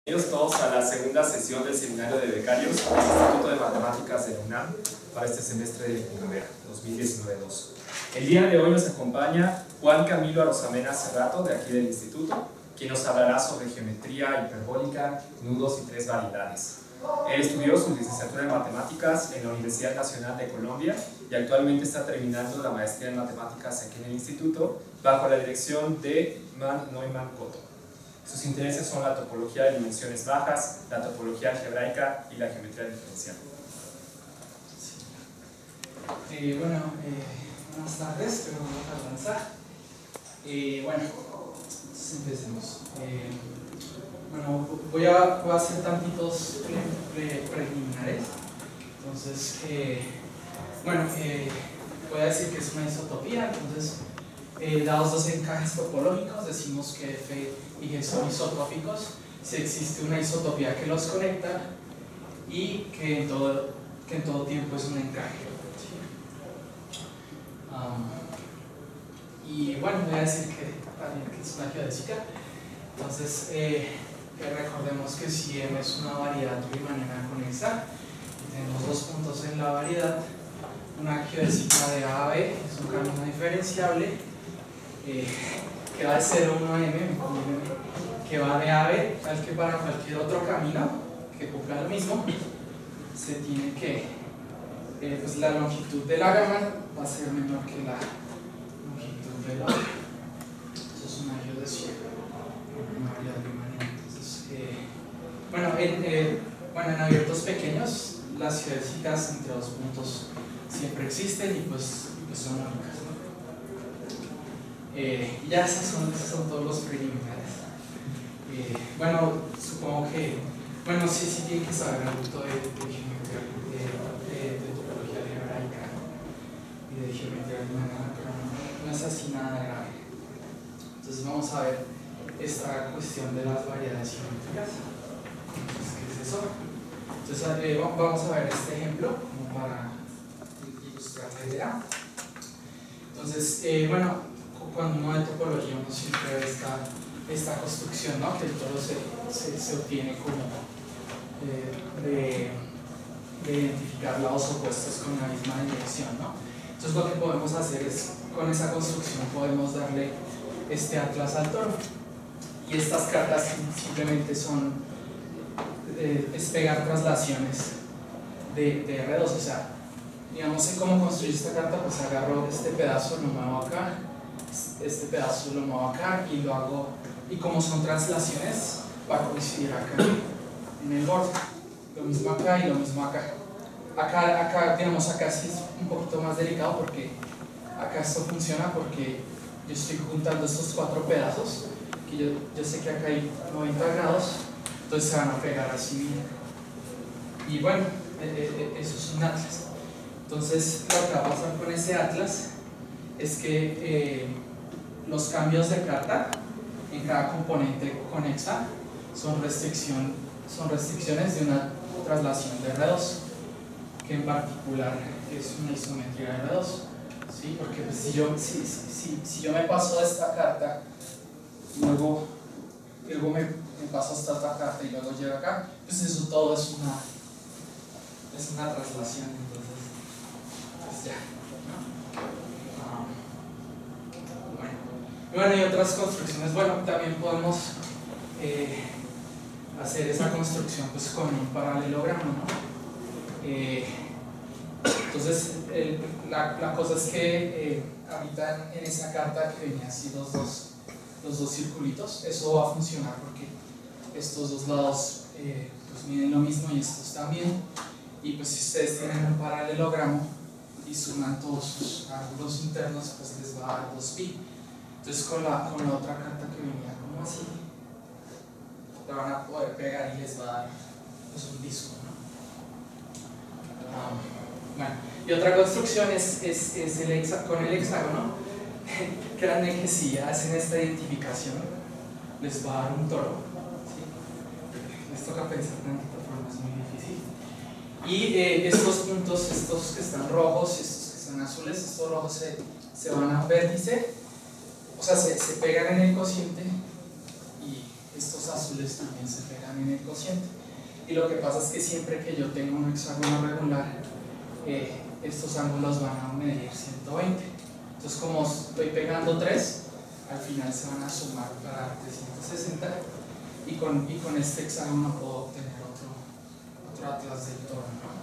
Bienvenidos todos a la segunda sesión del seminario de becarios del Instituto de Matemáticas de la UNAM para este semestre de primavera 2019-2. El día de hoy nos acompaña Juan Camilo Arosamena Cerrato, de aquí del instituto, quien nos hablará sobre geometría hiperbólica, nudos y tres variedades. Él estudió su licenciatura en matemáticas en la Universidad Nacional de Colombia y actualmente está terminando la maestría en matemáticas aquí en el instituto bajo la dirección de Neumann Coto. Sus intereses son la topología de dimensiones bajas, la topología algebraica y la geometría diferencial. Buenas tardes, pero vamos a avanzar. Entonces empecemos. Voy a hacer tantitos preliminares. Entonces, voy a decir que es una isotopía. Entonces, dados dos encajes topológicos, decimos que F y G son isotrópicos si existe una isotopía que los conecta y que en todo tiempo es un encaje. Voy a decir que es una geodésica. Entonces, recordemos que si M es una variedad riemanniana conexa y tenemos dos puntos en la variedad, una geodésica de A a B es un camino diferenciable que va de 0 a 1 a M, que va de A a B, tal que para cualquier otro camino que cumpla lo mismo, se tiene que, la longitud de la gama va a ser menor que la longitud de la otra. Eso es una geodésica, una variedad riemanniana. Entonces, en abiertos pequeños, las geodésicas entre dos puntos siempre existen y pues son únicas. Ya esos son todos los preliminares. Supongo que sí tienen que saber algo de geometría, de topología algebraica y de geometría riemanniana, pero no es así nada grave. Entonces vamos a ver esta cuestión de las variedades geométricas. Entonces, ¿qué es eso? Entonces vamos a ver este ejemplo como para ilustrar la idea. Entonces, cuando uno de topología uno siempre ve esta construcción, ¿no? Que todo se obtiene como de identificar lados opuestos con la misma dirección, ¿no? Entonces lo que podemos hacer es, con esa construcción podemos darle este atlas al toro, y estas cartas simplemente son es pegar traslaciones de R2, o sea, digamos, sé cómo construir esta carta, pues agarro este pedazo, lo muevo acá, este pedazo lo muevo acá y lo hago, y como son translaciones va a coincidir acá en el borde, lo mismo acá y lo mismo acá. Acá sí es un poquito más delicado porque acá esto funciona porque yo estoy juntando estos cuatro pedazos que yo sé que acá hay 90 grados, entonces se van a pegar así y eso es un atlas. Entonces lo que va a pasar con ese atlas es que los cambios de carta en cada componente conexa son restricciones de una traslación de R2, que en particular es una isometría de R2, ¿sí? Porque pues, si yo me paso de esta carta, luego me paso hasta esta carta y luego llego acá, pues eso todo es una traslación, entonces pues ya, ¿no? Y otras construcciones, también podemos hacer esa construcción pues con un paralelogramo, ¿no? Entonces la cosa es que ahorita en esa carta que venía así los dos circulitos, eso va a funcionar porque estos dos lados pues miden lo mismo y estos también, y pues si ustedes tienen un paralelogramo y suman todos sus ángulos internos, pues les va a dar 2pi. Entonces con la otra carta que venía como así, la van a poder pegar y les va a dar pues un disco, ¿no? Y otra construcción es con el hexágono. Crean que si hacen esta identificación les va a dar un toro, ¿sí? Les toca pensar tantito, pero es muy difícil. Y estos puntos, estos que están rojos y estos que están azules, estos rojos se van a vértice, o sea, se pegan en el cociente, y estos azules también se pegan en el cociente. Y lo que pasa es que siempre que yo tengo un hexágono regular, estos ángulos van a medir 120. Entonces, como estoy pegando 3, al final se van a sumar para 360, y con este hexágono puedo obtener otro atlas del toro, ¿no?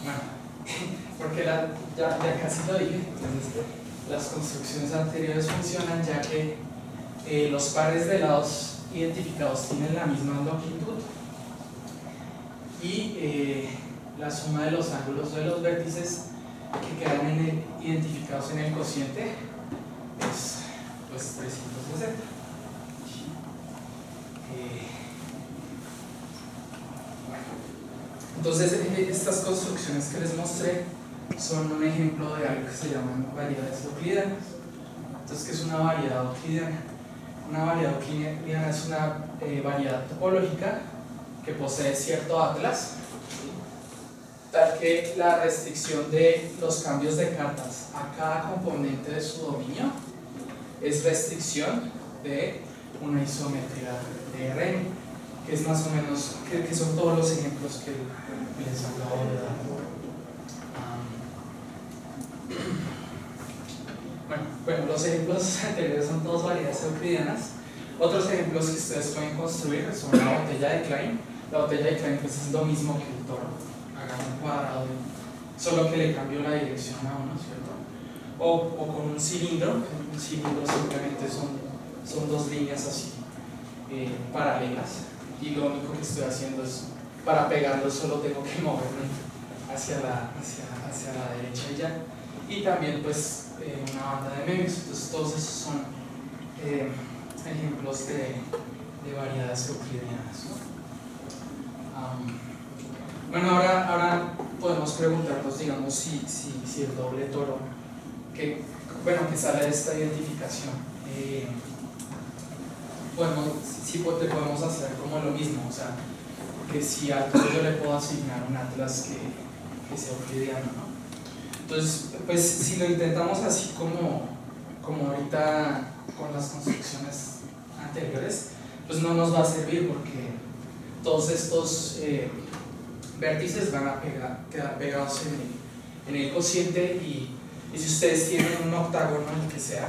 Bueno, porque ya casi lo dije. Entonces, las construcciones anteriores funcionan ya que los pares de lados identificados tienen la misma longitud y la suma de los ángulos de los vértices que quedan identificados en el cociente es pues 360. Entonces, estas construcciones que les mostré son un ejemplo de algo que se llaman variedades euclidianas. Entonces, ¿qué es una variedad euclidiana? Una variedad euclidiana es una variedad topológica que posee cierto atlas, ¿sí?, tal que la restricción de los cambios de cartas a cada componente de su dominio es restricción de una isometría de Rn, que es más o menos, que son todos los ejemplos que les acabo de dar. Bueno, los ejemplos anteriores son todos variedades euclidianas. Otros ejemplos que ustedes pueden construir son la botella de Klein. La botella de Klein pues es lo mismo que el toro, hagan un cuadrado, solo que le cambio la dirección a uno, ¿cierto? O con un cilindro. Un cilindro simplemente son dos líneas así paralelas, y lo único que estoy haciendo es, para pegarlo solo tengo que moverme hacia la derecha y ya. Y también pues una banda de medios. Entonces todos esos son ejemplos de variedades euclidianas, ¿no? Bueno, ahora podemos preguntarnos, digamos, si el doble toro que sale de esta identificación, podemos hacer como lo mismo, o sea, que si al toro yo le puedo asignar un atlas que sea euclidiano, ¿no? Entonces, pues si lo intentamos así como ahorita con las construcciones anteriores, pues no nos va a servir, porque todos estos vértices van a quedar pegados en el cociente, y si ustedes tienen un octágono en el que sea,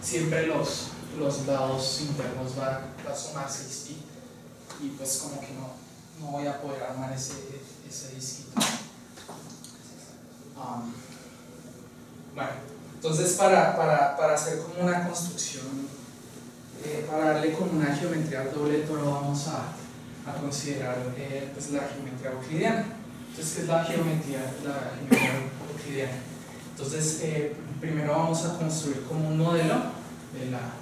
siempre los lados internos va a sumar 6 y pues como que no voy a poder armar ese disquito. Bueno, entonces para hacer como una construcción, para darle como una geometría al doble toro, vamos a considerar pues la geometría euclidiana. Entonces, ¿qué es la geometría euclidiana? Entonces, primero vamos a construir como un modelo de la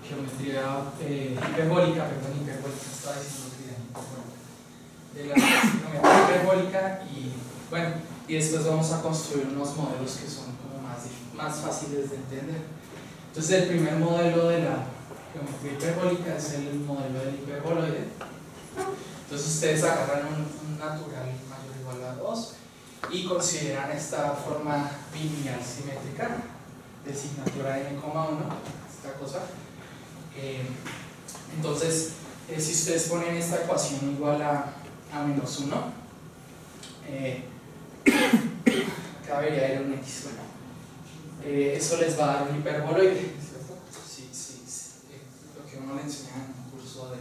geometría hiperbólica, estaba diciendo euclidiana, de la geometría hiperbólica, y después vamos a construir unos modelos que son como más fáciles de entender. Entonces, el primer modelo de la geometría hiperbólica es el modelo del hiperboloide. Entonces, ustedes agarran un natural mayor o igual a 2 y consideran esta forma bilineal simétrica de asignatura n,1, esta cosa. Entonces, si ustedes ponen esta ecuación igual a -1, acá debería ir un x, eso les va a dar un hiperboloide, ¿cierto? Sí, lo que uno le enseña en un curso de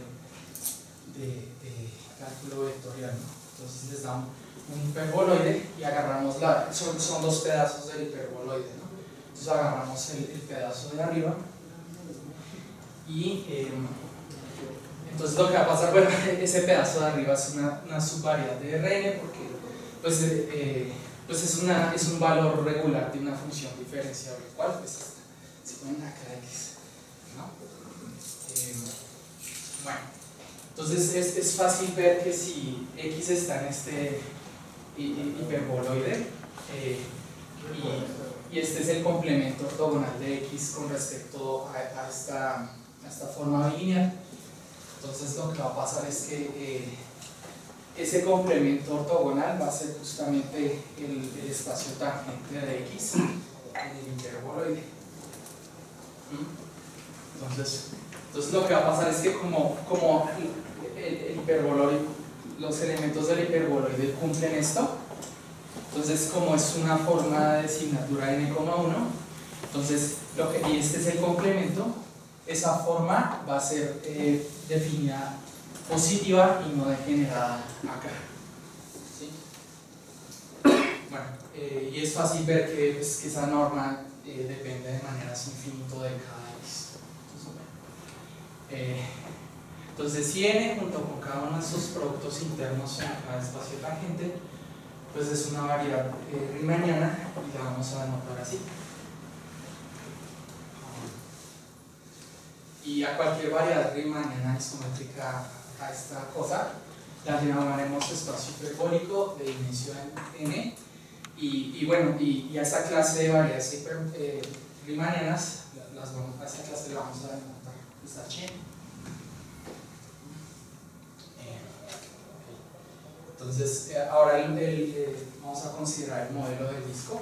cálculo vectorial, ¿no? Entonces les da un hiperboloide y agarramos son dos pedazos del hiperboloide, ¿no? Entonces agarramos el pedazo de arriba y entonces lo que va a pasar, bueno, ese pedazo de arriba es una subvariedad de Rn, porque pues es un valor regular de una función diferenciable, ¿cuál? Pues se ponen acá x, ¿no? Bueno, entonces es fácil ver que si x está en este hiperboloide y este es el complemento ortogonal de x con respecto a esta forma bilineal, entonces lo que va a pasar es que ese complemento ortogonal va a ser justamente el espacio tangente de x en el hiperboloide. Entonces lo que va a pasar es que como el hiperboloide, los elementos del hiperboloide cumplen esto, entonces como es una forma de asignatura n,1, entonces y este es el complemento, esa forma va a ser definida positiva y no degenerada acá. ¿Sí? Bueno, y es fácil ver que esa norma depende de maneras infinito de cada x. Entonces, si n junto con cada uno de esos productos internos en cada espacio tangente, pues es una variable riemanniana y la vamos a denotar así. Y a cualquier variable riemanniana isométrica a esta cosa la llamaremos espacio hiperbólico de dimensión n. Y bueno, y a esa clase de variables riemannianas, a esa clase la vamos a denotar h. Entonces, ahora vamos a considerar el modelo del disco.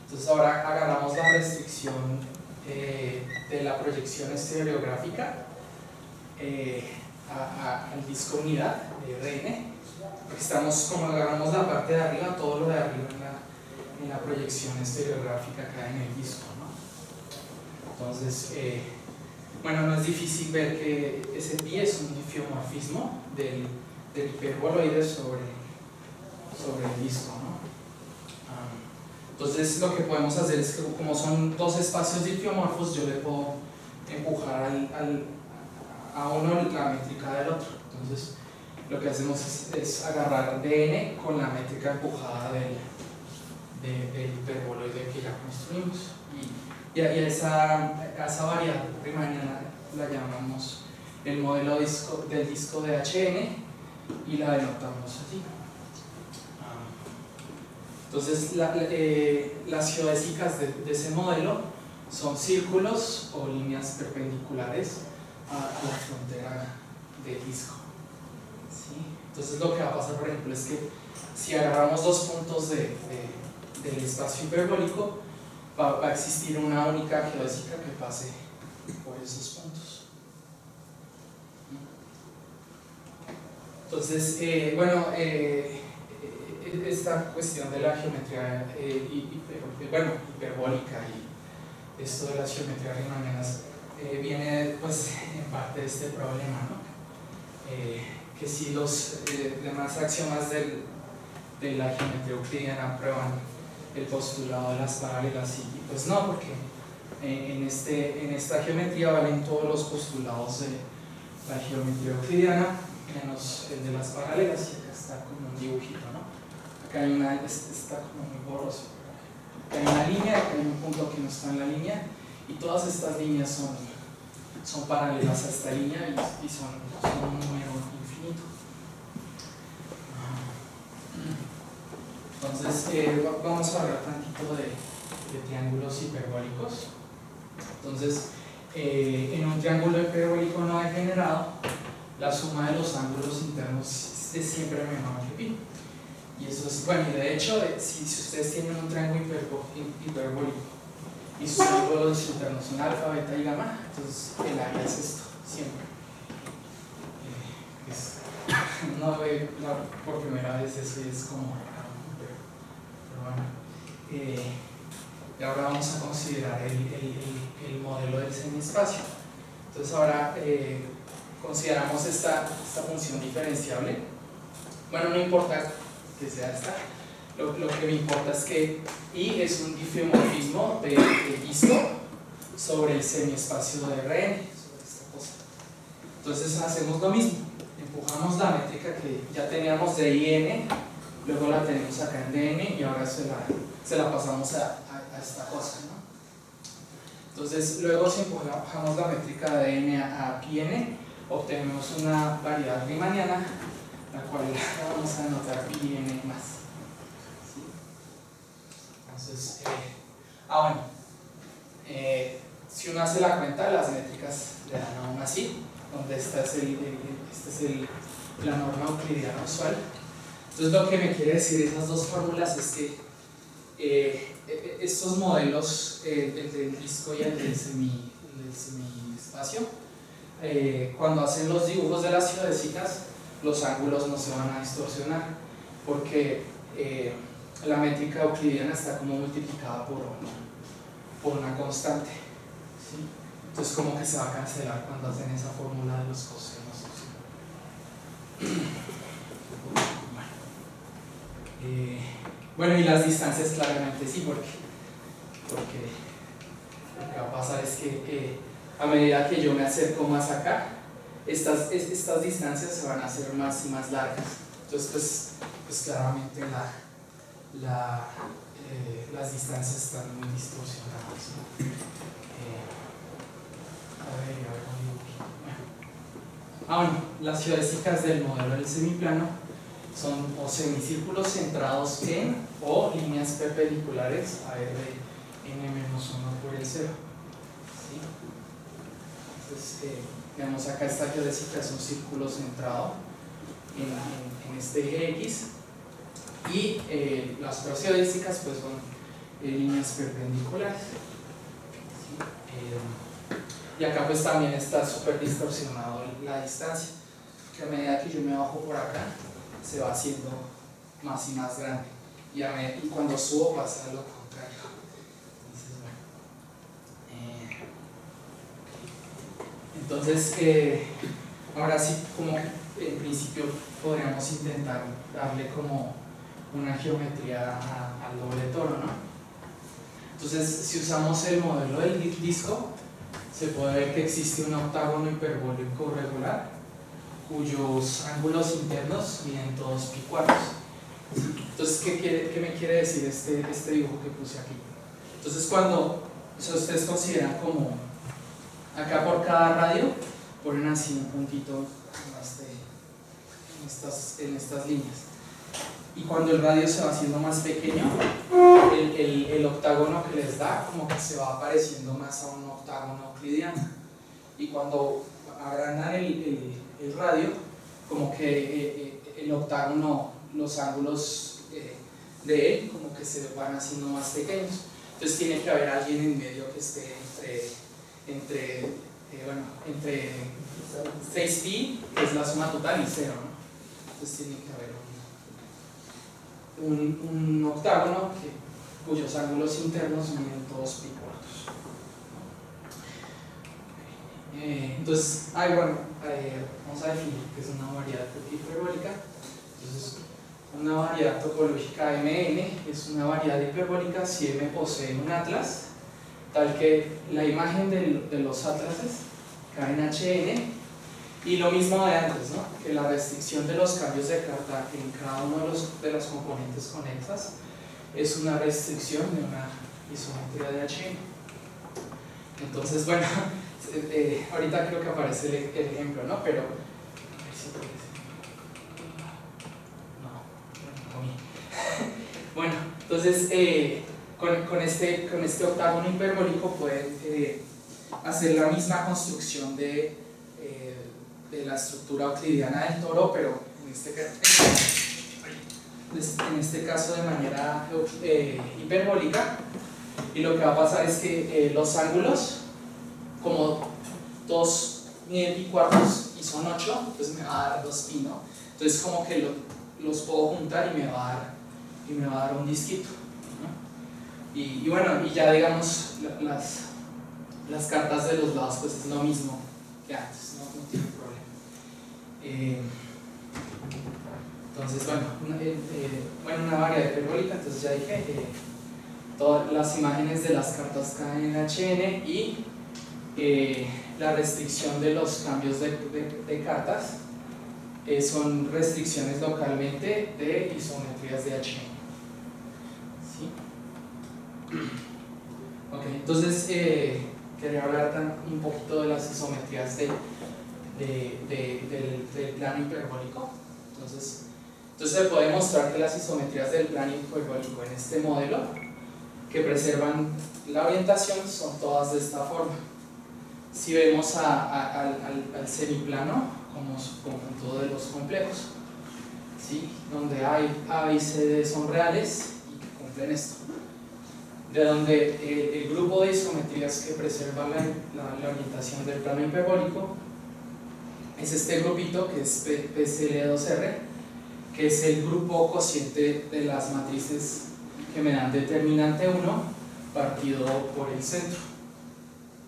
Entonces, ahora agarramos la restricción de la proyección estereográfica al disco unidad de Rn, porque estamos, como agarramos la parte de arriba, todo lo de arriba en la proyección estereográfica acá en el disco, ¿no? Entonces, bueno, no es difícil ver que ese pi es un diffeomorfismo del hiperboloide sobre el disco, ¿no? Entonces lo que podemos hacer es que como son dos espacios diffeomorfos, yo le puedo empujar a uno la métrica del otro. Entonces lo que hacemos es agarrar dn con la métrica empujada del hiperboloide que ya construimos, y a esa variable riemanniana la llamamos el modelo del disco de Hn y la denotamos así. Entonces las geodésicas de ese modelo son círculos o líneas perpendiculares a la frontera del disco. ¿Sí? Entonces lo que va a pasar, por ejemplo, es que si agarramos dos puntos del espacio hiperbólico, va a existir una única geodésica que pase por esos puntos. Entonces, bueno, esta cuestión de la geometría hiperbólica y esto de las geometrías riemannianas viene pues en parte de este problema, ¿no? Que si los demás axiomas de la geometría euclidiana prueban el postulado de las paralelas, y pues no, porque en esta geometría valen todos los postulados de la geometría euclidiana menos el de las paralelas, y acá está como un dibujito, ¿no? Acá está como muy borroso. Acá hay una línea, acá hay un punto que no está en la línea, y todas estas líneas son paralelas a esta línea y son un número infinito. Entonces, vamos a hablar tantito de triángulos hiperbólicos. Entonces, en un triángulo hiperbólico no degenerado, la suma de los ángulos internos es siempre menor que pi. Y eso es, bueno, y de hecho, si ustedes tienen un triángulo hiperbólico y sus ángulos internos son alfa, beta y gamma, entonces el área es esto, siempre. No ve por primera vez eso y es como pero bueno. Y ahora vamos a considerar el modelo del semiespacio. Entonces ahora consideramos esta función diferenciable. Bueno, no importa que sea esta, lo que me importa es que I es un diffeomorfismo de disco sobre el semiespacio de Rn, sobre esta cosa. Entonces hacemos lo mismo, empujamos la métrica que ya teníamos de IN, luego la tenemos acá en DN y ahora se la pasamos a esta cosa, ¿no? Entonces luego si empujamos la métrica de n a πn, obtenemos una variedad riemanniana, la cual vamos a anotar πn más. ¿Sí? Entonces, bueno, si uno hace la cuenta, las métricas le dan aún así, donde esta es la norma euclidiana usual. Entonces lo que me quiere decir esas dos fórmulas es que estos modelos, el del disco y el del del semiespacio, cuando hacen los dibujos de las geodésicas, los ángulos no se van a distorsionar, porque la métrica euclidiana está como multiplicada por una constante, ¿sí? Entonces como que se va a cancelar cuando hacen esa fórmula de los cosenos. Bueno, y las distancias claramente sí, porque lo que va a pasar es que a medida que yo me acerco más acá, estas distancias se van a hacer más y más largas. Entonces pues claramente las distancias están muy distorsionadas, ¿no? Bueno, las geodésicas del modelo del semiplano son o semicírculos centrados en o líneas perpendiculares a R de n-1 por el 0. ¿Sí? Entonces, veamos acá esta geodésica es un círculo centrado en este eje X, y las otras geodésicas pues son líneas perpendiculares. ¿Sí? Y acá pues también está súper distorsionado la distancia, que a medida que yo me bajo por acá se va haciendo más y más grande, y cuando subo pasa lo contrario. Entonces, ahora sí, como que en principio podríamos intentar darle como una geometría al doble toro, ¿no? Entonces, si usamos el modelo del disco, se puede ver que existe un octágono hiperbólico regular cuyos ángulos internos miden todos pi cuartos. Entonces, ¿qué me quiere decir este dibujo que puse aquí? Entonces, cuando ustedes consideran como acá por cada radio, ponen así un puntito en estas líneas. Y cuando el radio se va haciendo más pequeño, el octágono que les da como que se va pareciendo más a un octágono euclidiano. Y cuando agrandan el radio, como que el octágono, los ángulos de él como que se van haciendo más pequeños. Entonces tiene que haber alguien en medio que esté entre 6pi, que es la suma total, y 0, ¿no? Entonces tiene que haber un octágono cuyos ángulos internos miden todos pi cuartos. Entonces, vamos a definir que es una variedad hiperbólica. Entonces, una variedad topológica Mn es una variedad hiperbólica si M posee un atlas, tal que la imagen de los atlases cae en Hn, y lo mismo de antes, ¿no? Que la restricción de los cambios de carta en cada uno de las componentes conexas es una restricción de una isometría de Hn. Entonces, bueno, ahorita creo que aparece el ejemplo, ¿no? Pero bueno, entonces con este octágono hiperbólico pueden hacer la misma construcción de la estructura euclidiana del toro, pero en este caso de manera hiperbólica. Y lo que va a pasar es que los ángulos, como todos miden pi cuartos y son 8, entonces me va a dar 2pi, ¿no? Entonces como que los puedo juntar y me va a dar un disquito, ¿no? Y bueno, y ya digamos las cartas de los lados pues es lo mismo que antes, no tiene problema. Entonces bueno, una variedad hiperbólica, entonces ya dije, todas las imágenes de las cartas caen en Hn, y la restricción de los cambios de cartas son restricciones localmente de isometrías de Hn. ¿Sí? Ok, entonces quería hablar un poquito de las isometrías del plano hiperbólico. Entonces se puede mostrar que las isometrías del plano hiperbólico en este modelo, que preservan la orientación, son todas de esta forma. Si vemos al semiplano como su conjunto de los complejos, ¿sí? Donde A y C son reales y que cumplen esto. de donde el grupo de isometrías que preserva la orientación del plano hiperbólico es este grupito que es PCL2R, que es el grupo cociente de las matrices que me dan determinante 1 partido por el centro.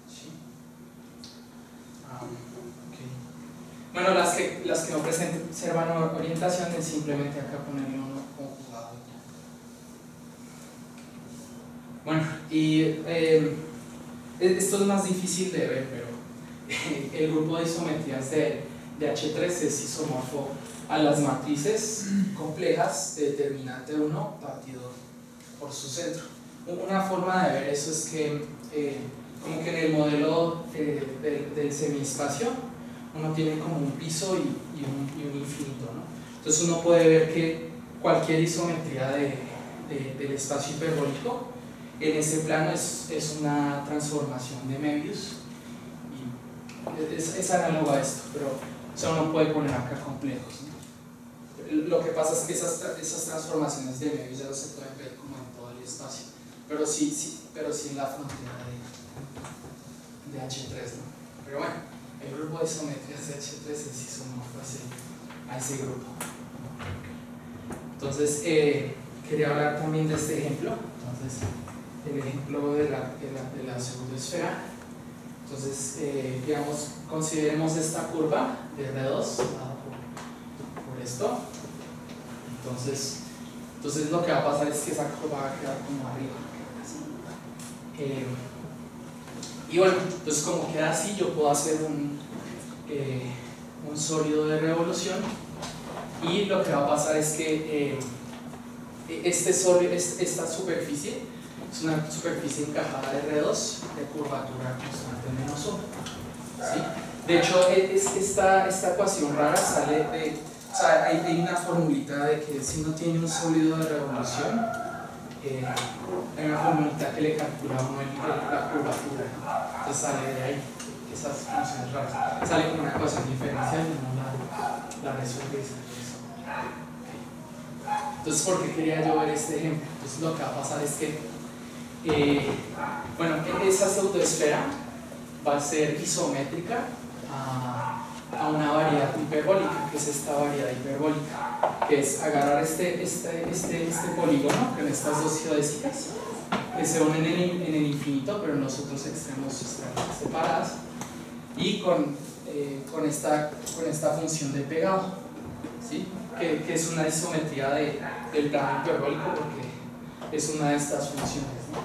¿Sí? Okay. Bueno, las que no preservan orientación es simplemente acá ponerle uno conjugado. Bueno, y esto es más difícil de ver, pero el grupo de isometrías de H3 es isomorfo a las matrices complejas de determinante 1 partido por su centro. Una forma de ver eso es que como que en el modelo del semiespacio uno tiene como un piso y un infinito, ¿no? Entonces uno puede ver que cualquier isometría del espacio hiperbólico en ese plano es una transformación de Möbius y es análogo a esto, pero eso uno puede poner acá complejos, ¿no? Lo que pasa es que esas transformaciones de Möbius ya no se pueden ver como en todo el espacio, pero sí en la frontera de H3, ¿no? Pero bueno, el grupo de isometrías de H3 es isomorfo a ese grupo. Entonces, quería hablar también de este ejemplo. Entonces, el ejemplo de la pseudoesfera. Entonces, digamos, consideremos esta curva de R2 dada por esto. Entonces lo que va a pasar es que esa curva va a quedar como arriba. Y bueno, entonces como queda así, yo puedo hacer un sólido de revolución, y lo que va a pasar es que esta superficie es una superficie encajada de R2 de curvatura constante menos 1. ¿Sí? De hecho, esta ecuación rara sale de... O sea, hay una formulita de que si uno tiene un sólido de revolución, hay una formulita que le calcula a uno la curvatura. Entonces sale de ahí, esas funciones raras. Sale como una ecuación diferencial y no la resuelve. Entonces, ¿por qué quería yo ver este ejemplo? Entonces, lo que va a pasar es que, bueno, esa pseudoesfera va a ser isométrica a una variedad hiperbólica, que es esta variedad hiperbólica, que es agarrar este polígono con estas dos geodésicas que se unen en el infinito, pero en los otros extremos están separadas, y con esta función de pegado, ¿sí? que es una isometría del plano hiperbólico, porque es una de estas funciones, ¿no?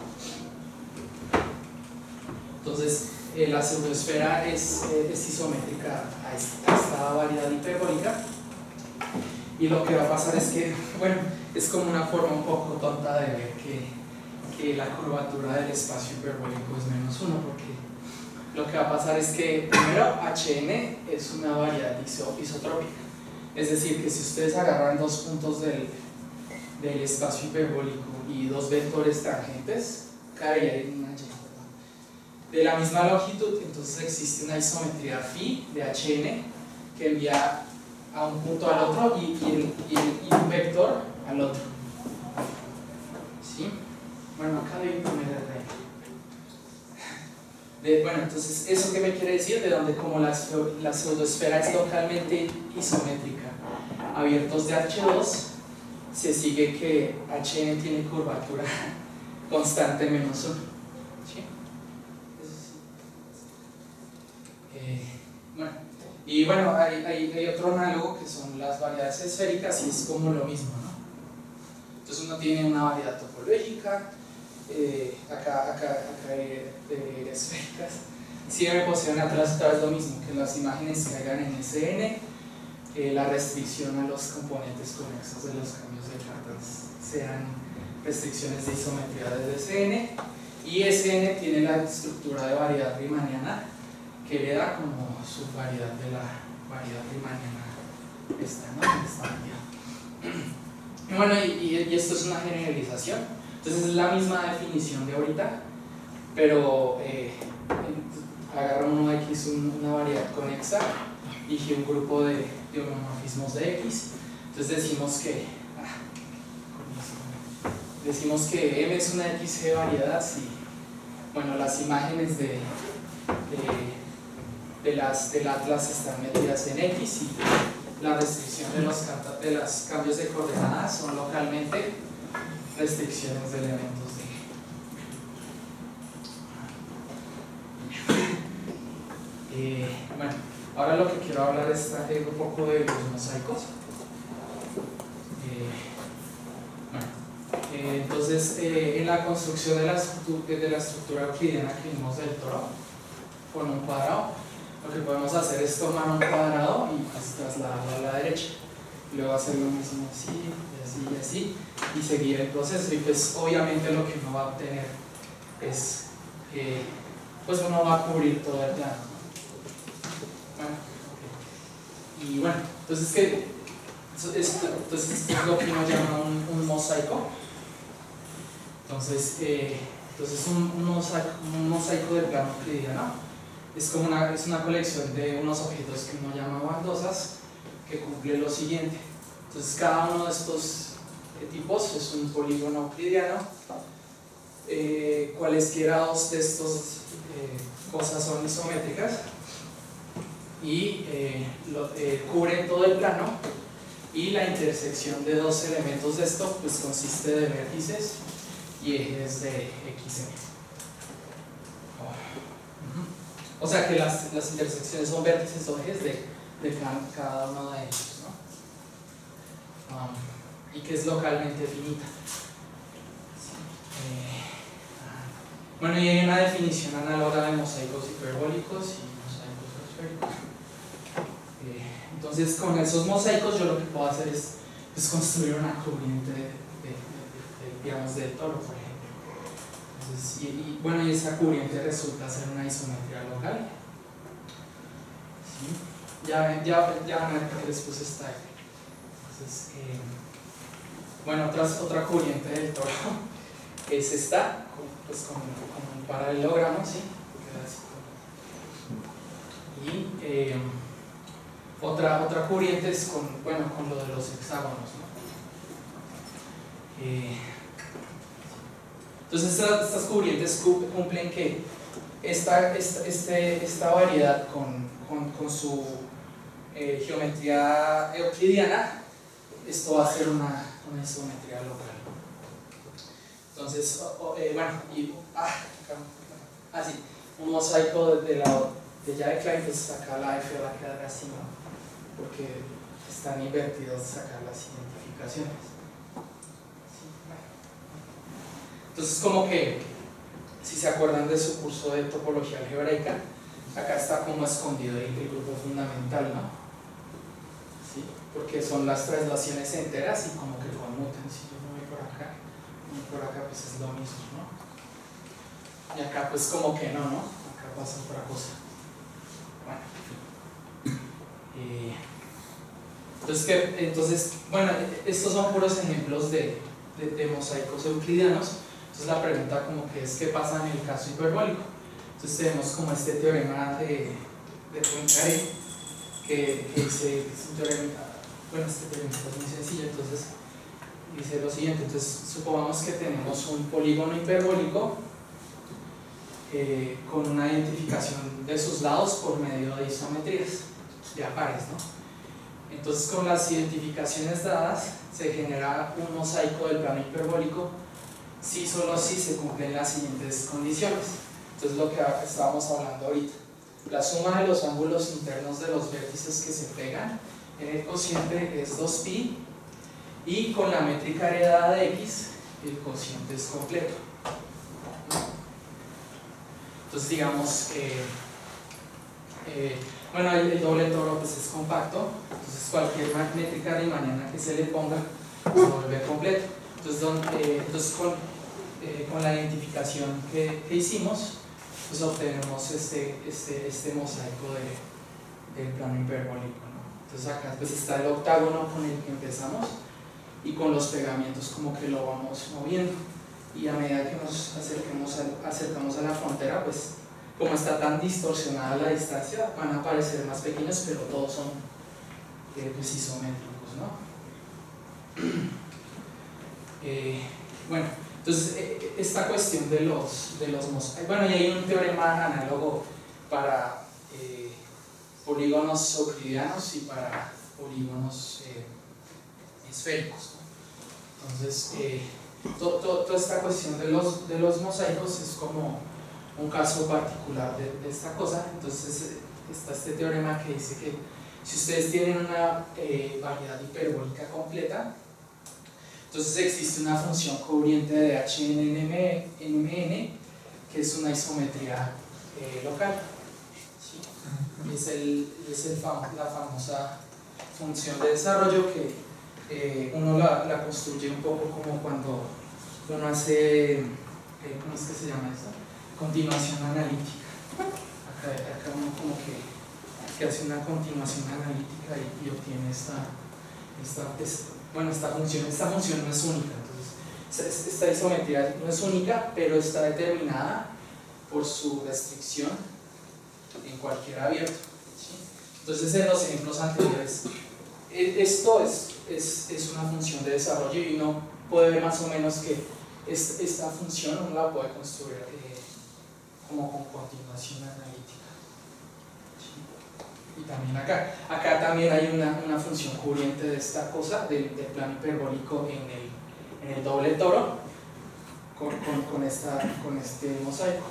Entonces, la pseudoesfera es isométrica a esta variedad hiperbólica, y lo que va a pasar es que, bueno, es como una forma un poco tonta de ver que la curvatura del espacio hiperbólico es menos 1, porque lo que va a pasar es que primero Hn es una variedad isotrópica, es decir, que si ustedes agarran dos puntos del espacio hiperbólico y dos vectores tangentes, caería en una Y de la misma longitud. Entonces existe una isometría phi de Hn que envía a un punto al otro y un vector al otro. ¿Sí? Bueno, acá debe poner el rey. Bueno, entonces, ¿eso qué me quiere decir? De donde como la pseudoesfera es localmente isométrica, abiertos de H2, se sigue que Hn tiene curvatura constante menos 1. ¿Sí? Bueno, y bueno, hay otro análogo que son las variedades esféricas, y es como lo mismo, ¿no? Entonces uno tiene una variedad topológica, acá de esféricas. Si me posiciona atrás, otra vez lo mismo, que las imágenes caigan en Sn, la restricción a los componentes conexos de los cambios de cartas sean restricciones de isometría desde Sn, y Sn tiene la estructura de variedad riemanniana que le da como subvariedad de la variedad riemanniana esta, ¿no? Esta variedad. Bueno, y esto es una generalización. Entonces es la misma definición de ahorita, pero agarra uno X una variedad conexa y G un grupo de homomorfismos de X. Entonces decimos que decimos que M es una XG variedad si, bueno, las imágenes del atlas están metidas en X y la restricción de los cambios de coordenadas son localmente restricciones de elementos de G. Bueno, ahora lo que quiero hablar es un poco de los mosaicos. Entonces, en la construcción de la estructura euclidiana que vimos del toro con un cuadrado, lo que podemos hacer es tomar un cuadrado y pues trasladarlo a la derecha, y luego hacer lo mismo así y así y así y seguir el proceso. Y pues obviamente lo que uno va a obtener es pues uno va a cubrir todo el plano. Bueno, okay. Y bueno, entonces esto es lo que uno llama un mosaico. Entonces un mosaico del plano euclidiano es una colección de unos objetos que uno llama baldosas que cumple lo siguiente. Entonces cada uno de estos tipos es un polígono euclidiano. Cualesquiera dos de estas cosas son isométricas y cubren todo el plano, y la intersección de dos elementos de esto pues consiste de vértices y ejes de XM. O sea que las intersecciones son vértices o ejes de cada uno de ellos, ¿no? Y que es localmente finita. Bueno, y hay una definición análoga de mosaicos hiperbólicos y mosaicos esféricos. Entonces, con esos mosaicos yo lo que puedo hacer es pues, construir una corriente digamos, del toro, por ejemplo. Entonces, bueno, y esa corriente resulta ser una isometría local. ¿Sí? Ya van a ver que después está ahí. Entonces, bueno, otra corriente del toro es esta, pues con un paralelogramo, ¿sí? Y otra corriente es con lo de los hexágonos, ¿no? Entonces estas corrientes cumplen que esta variedad con su geometría euclidiana, esto va a ser una isometría local. Entonces, sí, un mosaico de ya de Klein, pues acá la F va a quedar así, ¿no? Porque están invertidos acá las identificaciones. Entonces, como que, si se acuerdan de su curso de topología algebraica, acá está como escondido el grupo fundamental, ¿no? ¿Sí? Porque son las traslaciones enteras y como que conmutan. Si yo me voy por acá, pues es lo mismo, ¿no? Y acá pues como que no, acá pasa otra cosa. Bueno, estos son puros ejemplos de mosaicos euclidianos. Entonces la pregunta como que es ¿qué pasa en el caso hiperbólico? Entonces tenemos como este teorema de Poincaré que dice, es un teorema, bueno, este teorema es muy sencillo, entonces dice lo siguiente. Entonces supongamos que tenemos un polígono hiperbólico con una identificación de sus lados por medio de isometrías de pares, ¿no? Entonces con las identificaciones dadas se genera un mosaico del plano hiperbólico si solo si se cumplen las siguientes condiciones. Entonces lo que estábamos hablando ahorita, la suma de los ángulos internos de los vértices que se pegan en el cociente es 2pi, y con la métrica heredada de x el cociente es completo. Entonces digamos bueno, el doble toro pues es compacto, entonces cualquier métrica riemanniana que se le ponga se vuelve completo. Entonces con la identificación que hicimos, pues obtenemos este mosaico del plano hiperbólico, ¿no? Entonces acá pues está el octágono con el que empezamos, y con los pegamientos como que lo vamos moviendo, y a medida que nos acercamos a la frontera, pues como está tan distorsionada la distancia, van a parecer más pequeños, pero todos son pues isométricos, ¿no? Bueno, entonces esta cuestión de los mosaicos, bueno, y hay un teorema análogo para polígonos euclidianos y para polígonos esféricos, ¿no? Entonces, toda esta cuestión de los mosaicos es como un caso particular de esta cosa. Entonces está este teorema que dice que si ustedes tienen una variedad hiperbólica completa, entonces existe una función covariante de Hn en Mn que es una isometría local, ¿sí? Es la famosa función de desarrollo que uno la construye un poco como cuando uno hace, ¿cómo es que se llama eso? Continuación analítica. Acá uno como que hace una continuación analítica y obtiene esta función. Esta función no es única, entonces esta isometría no es única, pero está determinada por su restricción en cualquier abierto, ¿sí? Entonces en los ejemplos anteriores esto es una función de desarrollo y uno puede ver más o menos que esta función uno la puede construir como con continuación analítica, ¿sí? Y también acá también hay una función cubriente de esta cosa del plano hiperbólico en el doble toro con este mosaico,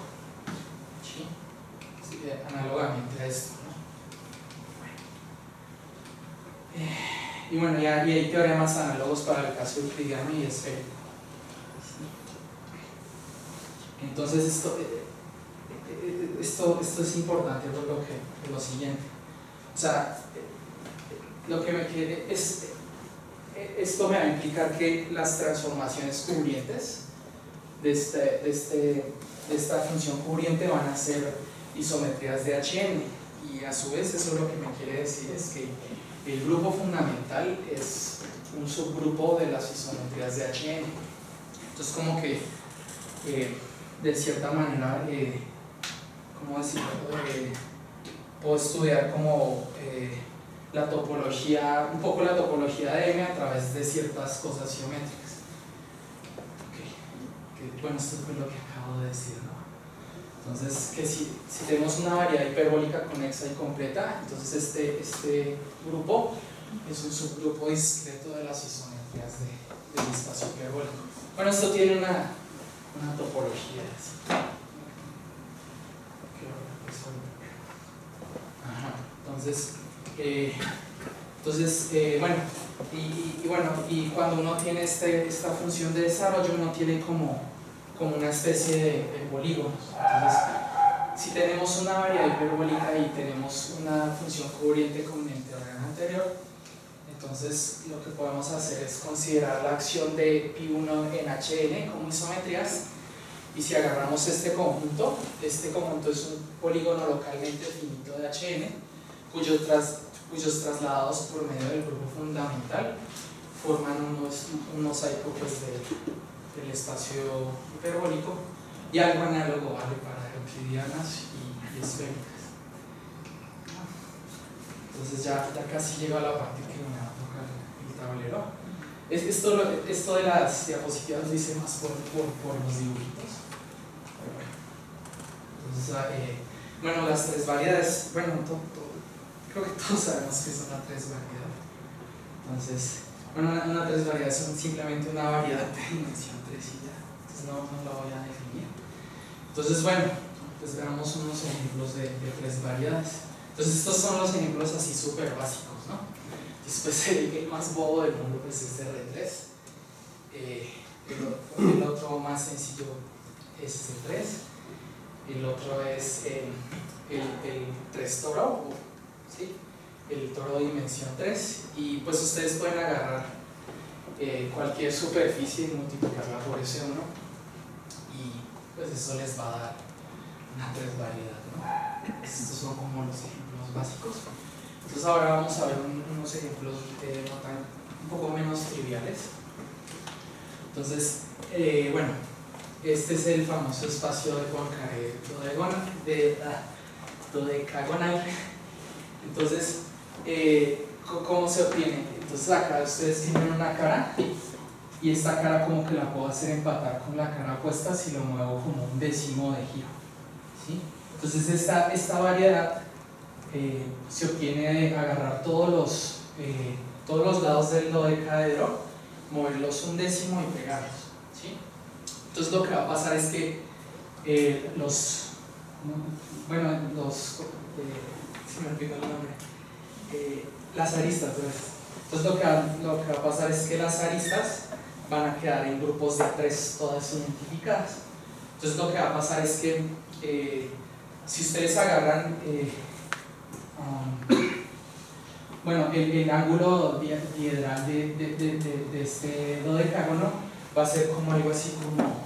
¿sí? Sí, análogamente a esto, ¿no? Y bueno, y hay teoremas análogos para el caso euclidiano y esférico. Entonces esto es importante por lo siguiente. O sea, lo que me quiere es esto me va a implicar que las transformaciones cubrientes de esta función cubriente van a ser isometrías de Hn, y a su vez eso lo que me quiere decir es que el grupo fundamental es un subgrupo de las isometrías de Hn. Entonces como que de cierta manera, ¿cómo decirlo? Puedo estudiar como la topología, un poco la topología de M a través de ciertas cosas geométricas. Bueno, esto fue lo que acabo de decir, ¿no? Entonces, que si tenemos una variedad hiperbólica conexa y completa, entonces este grupo es un subgrupo discreto de las isometrías del espacio hiperbólico. Bueno, esto tiene una topología así. Ajá. Y cuando uno tiene esta función de desarrollo, uno tiene como una especie de polígonos. Entonces, si tenemos una variedad hiperbólica y tenemos una función covariante con el teorema anterior, entonces lo que podemos hacer es considerar la acción de Pi1 en Hn como isometrías, y si agarramos este conjunto es un polígono localmente finito de Hn cuyos traslados por medio del grupo fundamental forman un mosaico del espacio hiperbólico, y algo análogo vale para euclidianas y esféricas. Entonces ya casi llego a la parte que me va a tocar el tablero. Esto de las diapositivas lo hice más por los dibujitos. Entonces, bueno, las tres variedades, bueno, creo que todos sabemos que son las tres variedades. Entonces, bueno, una tres variedad son simplemente una variedad de dimensión 3 y ya. Entonces no la voy a definir. Entonces, bueno, pues veamos unos ejemplos de tres variedades. Entonces estos son los ejemplos así súper básicos, ¿no? Después el más bobo del mundo pues es R3. El otro más sencillo es C3. El otro es el 3 toro, ¿sí? El toro de dimensión 3. Y pues ustedes pueden agarrar cualquier superficie y multiplicarla por ese 1, y pues eso les va a dar una tres variedad, ¿no? Estos son como los ejemplos básicos. Entonces ahora vamos a ver unos ejemplos un poco menos triviales. Entonces, bueno, este es el famoso espacio de Poincaré dodecagonal. Entonces, ¿cómo se obtiene? Entonces acá ustedes tienen una cara y esta cara como que la puedo hacer empatar con la cara opuesta si lo muevo como un décimo de giro, ¿sí? Entonces esta variedad se obtiene de agarrar todos los lados del dodecaedro, moverlos un décimo y pegarlos, ¿sí? Entonces lo que va a pasar es que se me olvidó el nombre, las aristas, pues. Entonces lo que va a pasar es que las aristas van a quedar en grupos de 3, todas identificadas. Entonces lo que va a pasar es que si ustedes agarran el ángulo diedral de este dodecágono, va a ser como algo así como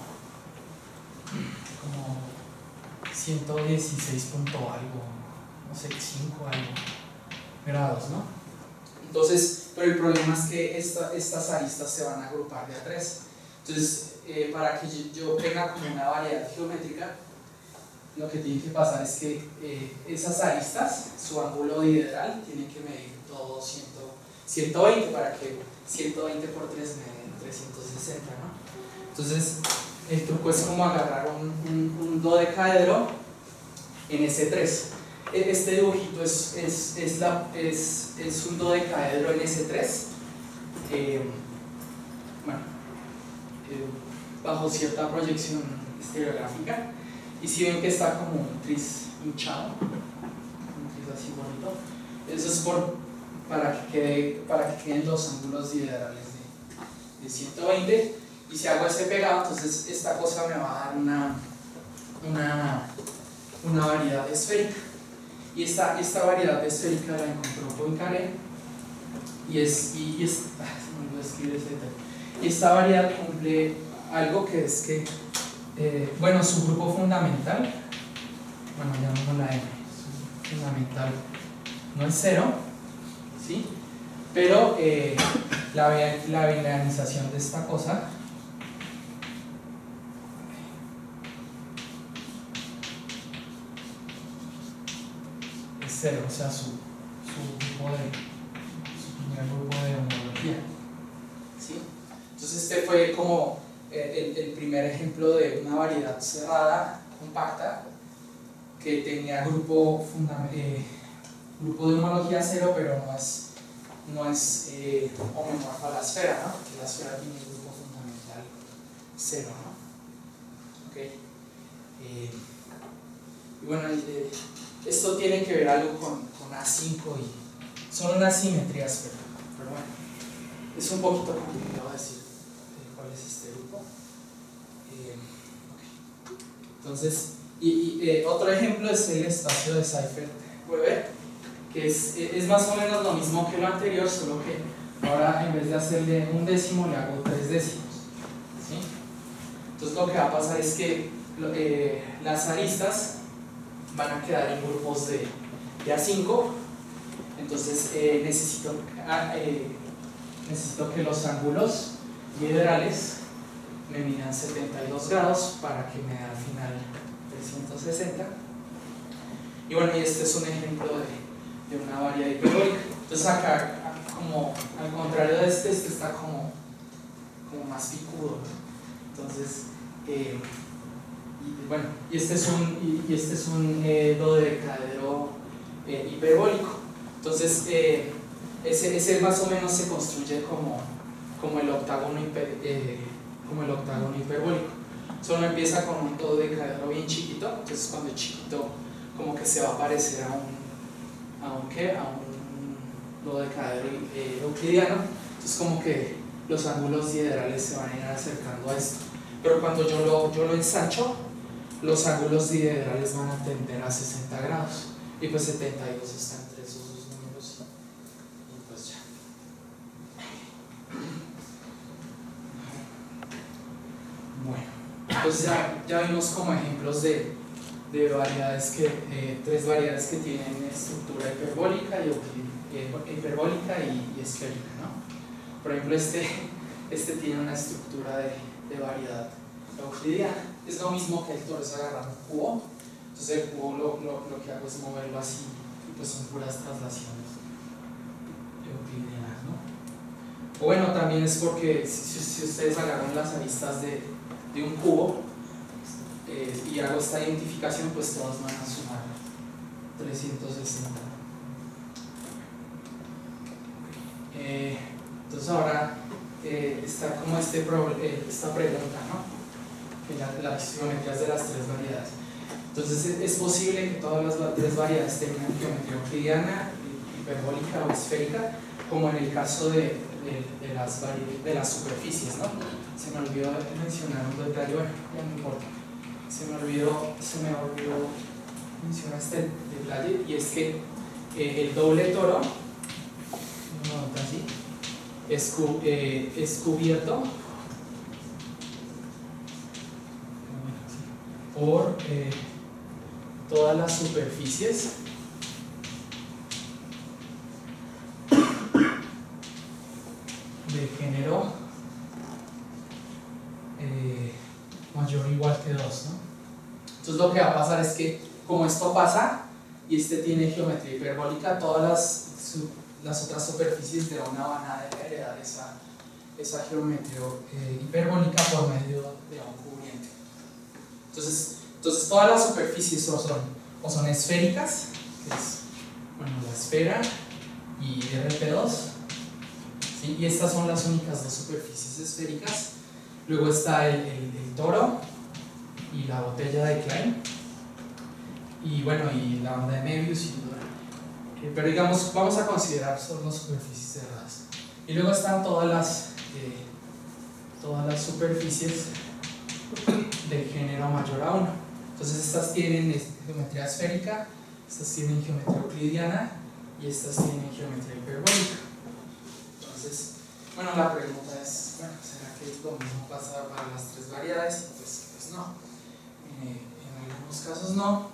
116 punto algo, no sé, 5 algo grados, ¿no? Entonces, pero el problema es que estas aristas se van a agrupar de a 3. Entonces, para que yo tenga como una variedad geométrica, lo que tiene que pasar es que esas aristas, su ángulo diedral tiene que medir todo 120, para que 120 por 3 me den 360, ¿no? Entonces, el truco es como agarrar un dodecaedro en S3. Este dibujito es un dodecaedro en S3, bajo cierta proyección estereográfica, y si ven que está como un tris hinchado, un tris así bonito, eso es para que queden los ángulos diederales de 120, y si hago ese pegado, entonces esta cosa me va a dar una variedad esférica. Y esta variedad esférica la encontró Poincaré, y esta variedad cumple algo que es que, su grupo fundamental, llamémosla M, su fundamental no es 0, ¿sí? Pero la binarización de esta cosa es 0, o sea, su primer grupo de homología, ¿sí? Entonces este fue como el primer ejemplo de una variedad cerrada, compacta, que tenía grupo de homología 0, pero no es homomorfa a la esfera, ¿no? Porque la esfera tiene un grupo fundamental 0, ¿no? Okay. Y bueno, esto tiene que ver algo con A5 y son unas simetrías, pero bueno, es un poquito complicado decir cuál es este grupo. Okay. Entonces, otro ejemplo es el espacio de Seifert-Weber, que es más o menos lo mismo que lo anterior, solo que ahora en vez de hacerle un décimo le hago 3 décimos, ¿sí? Entonces lo que va a pasar es que las aristas van a quedar en grupos de A5, entonces necesito que los ángulos diederales me midan 72 grados para que me dé al final 360. Y bueno, y este es un ejemplo de una variedad hiperbólica. Entonces acá, como al contrario de este está como más picudo, ¿no? Entonces, y este es un dodecaedro hiperbólico. Entonces, ese más o menos se construye como el octágono hiperbólico. Solo empieza con un dodecaedro bien chiquito, entonces cuando es chiquito como que se va a parecer a un dodecaedro euclidiano, entonces como que los ángulos diederales se van a ir acercando a esto. Pero cuando yo lo ensancho, los ángulos diederales van a tender a 60 grados, y pues 72 está entre esos dos números, y pues ya. Bueno, pues ya vimos como ejemplos de variedades tres variedades que tienen estructura hiperbólica y esférica, ¿no? Por ejemplo, este tiene una estructura de variedad euclidiana. Es lo mismo que el toro, es agarrar un cubo. Entonces el cubo lo que hago es moverlo así, y pues son puras traslaciones euclidianas, ¿no? O bueno, también es porque si ustedes agarran las aristas de un cubo y hago esta identificación, pues todas van a sumar 360. Entonces ahora está como esta pregunta, ¿no? Que las geometrías de las tres variedades. Entonces es posible que todas las tres variedades tengan geometría euclidiana, hiperbólica o esférica, como en el caso de las superficies, ¿no? Se me olvidó mencionar un detalle, bueno, ya no importa. Se me olvidó mencionar este detalle, y es que el doble toro, así, es cubierto por todas las superficies de género mayor o igual que 2, ¿no? Entonces lo que va a pasar es que, como esto pasa y este tiene geometría hiperbólica, todas las otras superficies de una van a heredar esa geometría hiperbólica por medio de un cubriente. Entonces todas las superficies o son esféricas, que es, bueno, la esfera y RP2, ¿sí? Y estas son las únicas dos superficies esféricas. Luego está el toro y la botella de Klein, y bueno, y la banda de Möbius y pero digamos, vamos a considerar solo superficies cerradas. Y luego están todas las superficies del género mayor a 1. Entonces estas tienen geometría esférica, estas tienen geometría euclidiana y estas tienen geometría hiperbólica. Entonces, bueno, la pregunta es, bueno, ¿será que lo mismo pasa para las tres variedades? Pues no. En algunos casos no.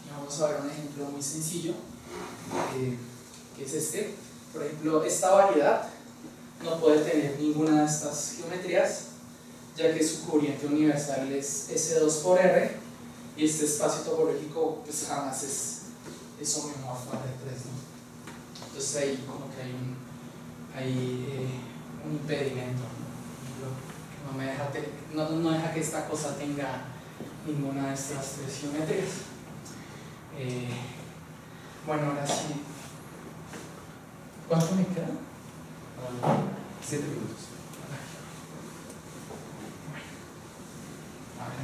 Y vamos a ver un ejemplo muy sencillo, que es este. Por ejemplo, esta variedad no puede tener ninguna de estas geometrías, ya que su cubriente universal es S2 por R, y este espacio topológico pues jamás es homomorfo a R3, ¿no? Entonces ahí como que hay un impedimento, no deja que esta cosa tenga ninguna de estas tres geometrías. Bueno, ahora sí, ¿cuánto me queda? 7 minutos.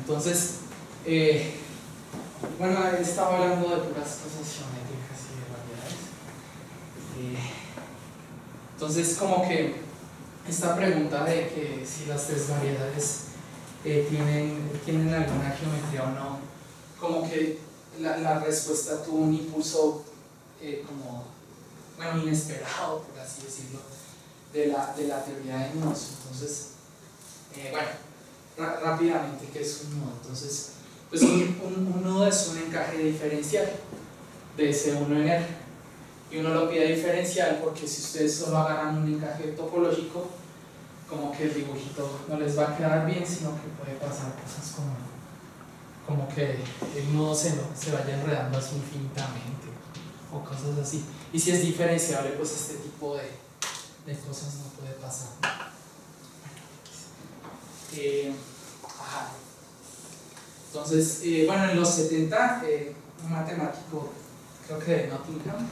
Entonces, bueno, estaba hablando de puras cosas geométricas y de variedades. Entonces, como que esta pregunta de que si las tres variedades tienen alguna geometría o no, como que la respuesta tuvo un impulso como, bueno, inesperado, por así decirlo, de la teoría de nudos. Entonces, bueno, rápidamente, ¿qué es un nudo? Entonces, pues un nudo es un encaje diferencial de S1 en R, y uno lo pide diferencial porque si ustedes solo agarran un encaje topológico, como que el dibujito no les va a quedar bien, sino que puede pasar cosas como que el nudo se vaya enredando así infinitamente o cosas así. Y si es diferenciable, pues este tipo de cosas no puede pasar. Entonces, bueno, en los 70, un matemático, creo que de Nottingham,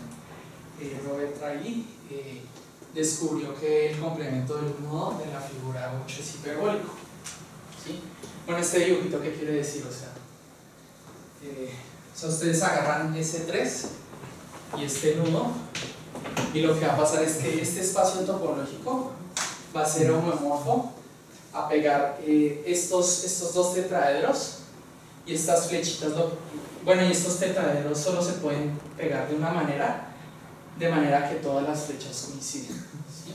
Robert Riley, descubrió que el complemento del nudo de la figura 8 es hiperbólico, ¿sí? Bueno, este dibujito, ¿qué quiere decir? O sea, ustedes agarran S3 y este nudo, y lo que va a pasar es que este espacio topológico va a ser homomorfo a pegar estos dos tetraedros y estas flechitas. Bueno, y estos tetraedros solo se pueden pegar de una manera, de manera que todas las flechas coinciden, ¿sí?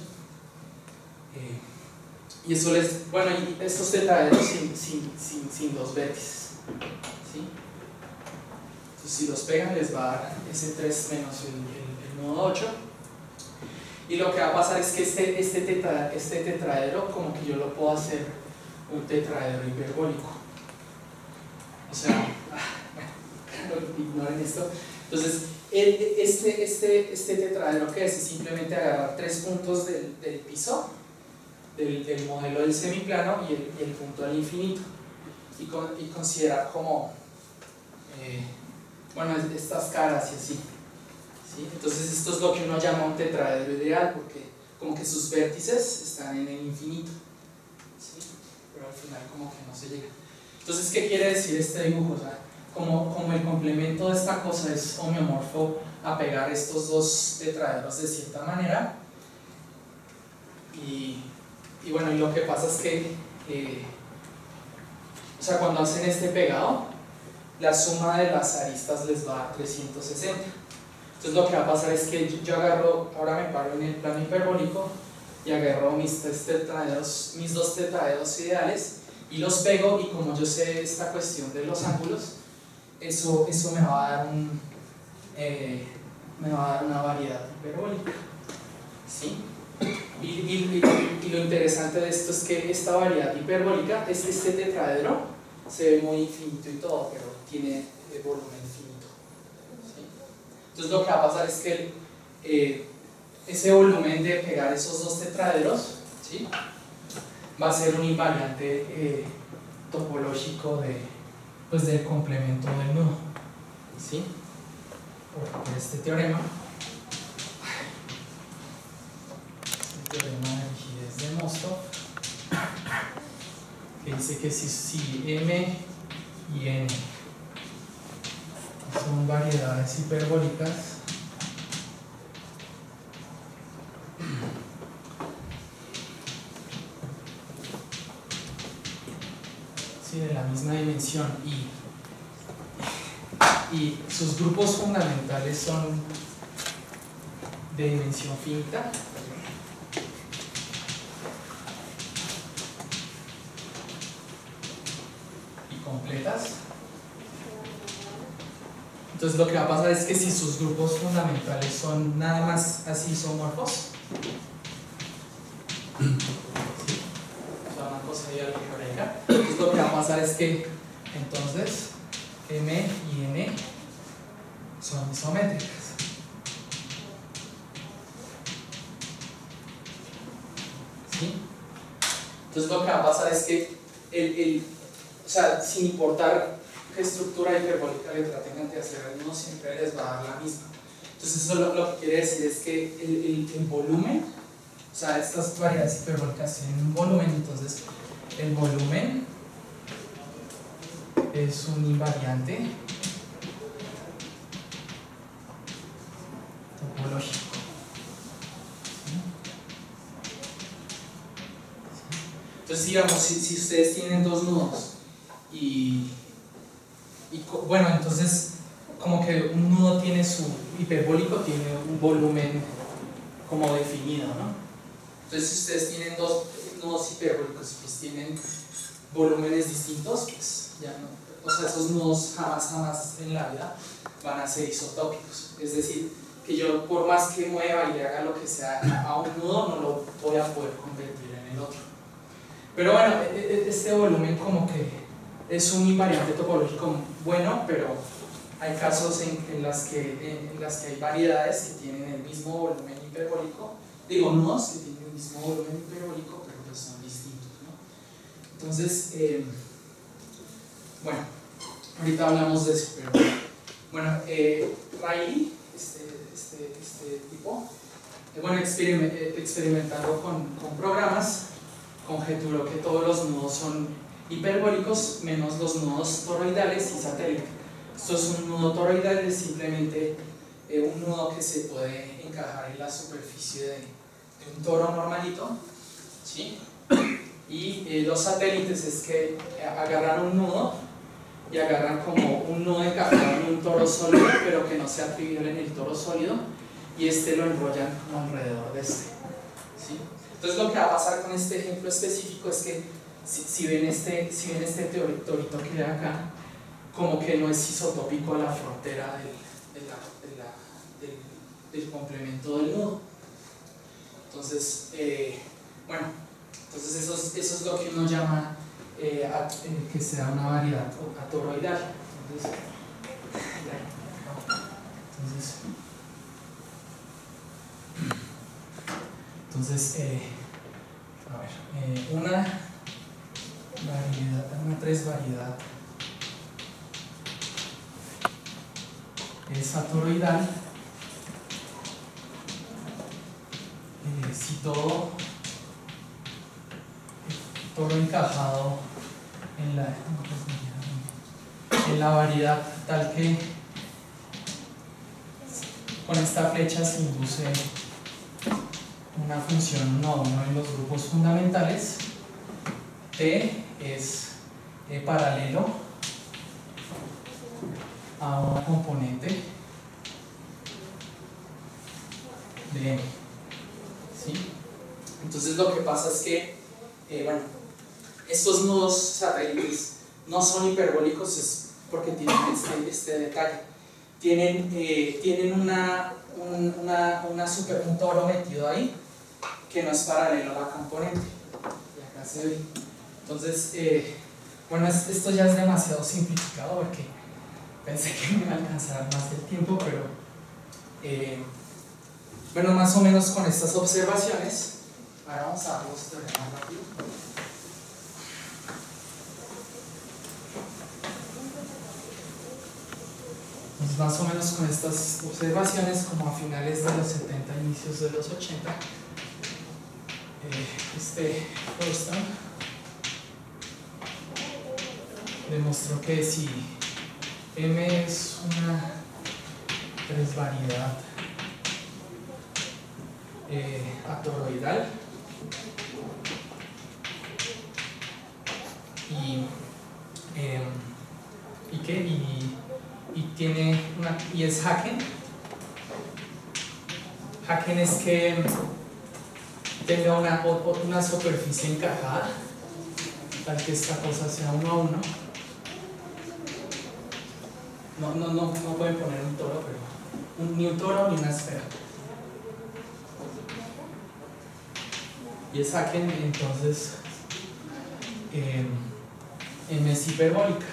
Y eso bueno, y estos tetraedros sin dos vértices, ¿sí? Entonces, si los pegan, les va a dar ese 3 menos el nudo 8. Y lo que va a pasar es que este tetraedro, como que yo lo puedo hacer un tetraedro hiperbólico. O sea, bueno, ignoren esto. Entonces, Este tetraedro que es simplemente agarrar 3 puntos del piso, del modelo del semiplano y el punto del infinito, y considerar como bueno, estas caras y así, ¿sí? Entonces esto es lo que uno llama un tetraedro ideal, porque como que sus vértices están en el infinito, ¿sí? Pero al final como que no se llega. Entonces, ¿qué quiere decir este dibujo? O sea, como el complemento de esta cosa es homeomorfo a pegar estos dos tetraedros de cierta manera, y bueno, y lo que pasa es que o sea, cuando hacen este pegado, la suma de las aristas les va a dar 360. Entonces lo que va a pasar es que yo agarro, ahora me paro en el plano hiperbólico y agarro mis dos tetraedros ideales y los pego, y como yo sé esta cuestión de los ángulos, eso me va a dar una variedad hiperbólica, ¿sí? Y lo interesante de esto es que esta variedad hiperbólica, este tetraedro se ve muy infinito y todo, pero tiene volumen finito, ¿sí? Entonces lo que va a pasar es que ese volumen de pegar esos dos tetraedros, ¿sí?, va a ser un invariante topológico del complemento del nudo, ¿sí?, por este teorema. Teorema de rigidez de Mostov, que dice que si M y N son variedades hiperbólicas, sí, de la misma dimensión, y sus grupos fundamentales son de dimensión finita, completas. Entonces lo que va a pasar es que si sus grupos fundamentales son nada más así isomorfos, ¿sí?, o sea, una cosa algebraica, entonces lo que va a pasar es que entonces M y N son isométricas. ¿Sí? Entonces lo que va a pasar es que o sea, sin importar qué estructura hiperbólica letra tengan que hacer, uno siempre les va a dar la misma. Entonces eso lo que quiere decir es que el volumen, o sea, estas variedades hiperbólicas tienen un volumen, entonces el volumen es un invariante topológico. Entonces digamos, si ustedes tienen dos nudos, bueno, entonces como que un nudo tiene su hiperbólico, tiene un volumen como definido, ¿no? Entonces si ustedes tienen dos nudos hiperbólicos y pues tienen volúmenes distintos, pues ya no, o sea, esos nudos jamás en la vida van a ser isotópicos. Es decir, que yo por más que mueva y le haga lo que sea a un nudo, no lo voy a poder convertir en el otro. Pero bueno, este volumen como que es un invariante topológico bueno, pero hay casos en las que hay variedades que tienen el mismo volumen hiperbólico, digo nudos que tienen el mismo volumen hiperbólico, pero pues son distintos, ¿no? Entonces, bueno, ahorita hablamos de eso, pero bueno, Riley, este tipo, bueno, experimentando con programas, conjeturó que todos los nudos son hiperbólicos menos los nudos toroidales y satélite. Esto es un nudo toroidal, es simplemente un nudo que se puede encajar en la superficie de un toro normalito, ¿sí? Y los satélites es que agarran un nudo y agarran como un nudo encajado en un toro sólido, pero que no sea trivial en el toro sólido, y lo enrollan como alrededor de ¿sí? Entonces lo que va a pasar con este ejemplo específico es que si ven este torito que hay acá, como que no es isotópico a la frontera del complemento del nudo. Entonces, bueno, entonces eso es lo que uno llama que sea una variedad atoroidal. Entonces a ver, una tres variedad es atoroidal si todo encajado en la variedad tal que con esta flecha se induce una función 1 a 1 en los grupos fundamentales. T es paralelo a una componente de M. ¿Sí? Entonces lo que pasa es que bueno, estos nudos satélites no son hiperbólicos, es porque tienen este detalle. Tienen un toro metido ahí que no es paralelo a la componente. Y acá se ve. Entonces, bueno, esto ya es demasiado simplificado porque pensé que me iba a alcanzar más del tiempo, pero bueno, más o menos con estas observaciones. Ahora vamos a ver los teoremas rápido. Entonces, más o menos con estas observaciones, como a finales de los 70, inicios de los 80, Thurston demostró que si M es una tresvariedad atoroidal y es Haken. Haken es que tenga una superficie encajada tal que esta cosa sea 1 a 1. No pueden poner un toro, pero ni un toro ni una esfera. Y es Haken, entonces M es hiperbólica.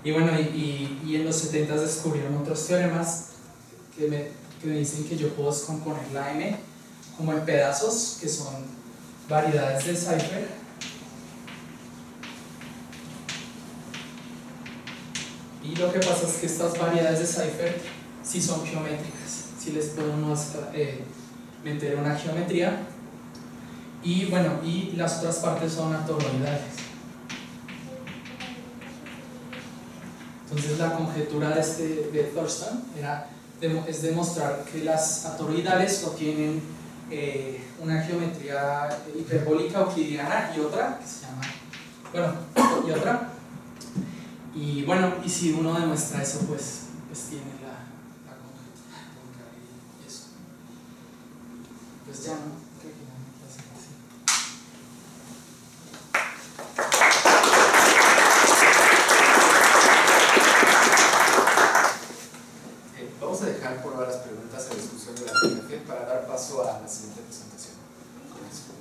Y bueno, y en los 70 descubrieron otros teoremas que me dicen que yo puedo descomponer la M como en pedazos, que son variedades de Seifer. Y lo que pasa es que estas variedades de Seifer sí son geométricas, sí les podemos meter una geometría. Y bueno, y las otras partes son atoroidales. Entonces la conjetura de Thurston es demostrar que las atoroidales obtienen una geometría hiperbólica euclidiana y otra que se llama, y bueno, y si uno demuestra eso, pues tiene la conjetura y eso. Pues ya, ¿no? Creo que ya me clase así. Vamos a dejar por ahora las preguntas a discusión de la PNF para dar paso a la siguiente presentación. Con eso.